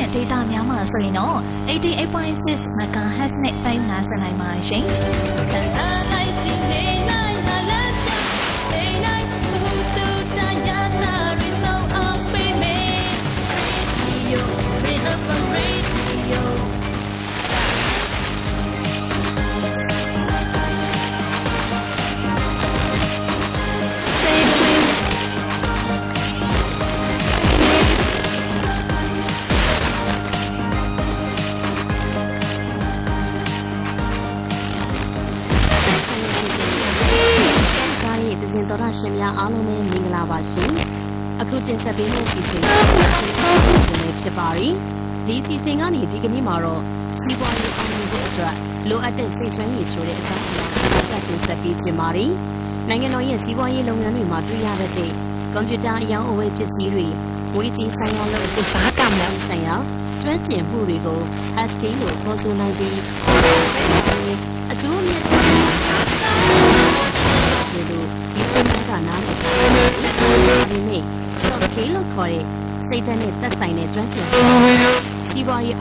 တဲ့ဒေတာများမှာဆိုရင်တော့88.6 MHz နဲ့တိုင်း90နိုင်ပါရှင် တော်ရရှင်များအားလုံးပဲမင်္ဂလာပါရှင်အခုတင်ဆက်ပေးမယ့်စီစဉ်ဖြစ်ပါရီဒီစီစဉ်ကနေဒီကနေ့မှာတော့စီးပွားရေးအောင်မြင်ဖို့အတွက်လိုအပ်တဲ့စိတ်ဆွမ်းရည်ဆိုတဲ့အကြောင်းအရာကိုတင်ဆက်ပေးခြင်းပါရီနိုင်ငံတော်ရဲ့စီးပွားရေးလုပ်ငန်းတွေမှာတွေ့ရတဲ့ကွန်ပျူတာအယောင်အဝယ်ပစ္စည်းတွေငွေကြေးဆိုင်ရာလုပ်ဥစားကမ္ဘာဆိုင်ရာကျွမ်းကျင်မှုတွေကို SK လို့ခေါ်ဆိုနိုင်ပြီးအကျိုးအမြတ်နားလည်ထားဒီနေ့ soft skill လို့ခေါ်တဲ့စိတ်ဓာတ်နဲ့သက်ဆိုင်တဲ့ကျွမ်းကျင်မှုစီးပွားရေး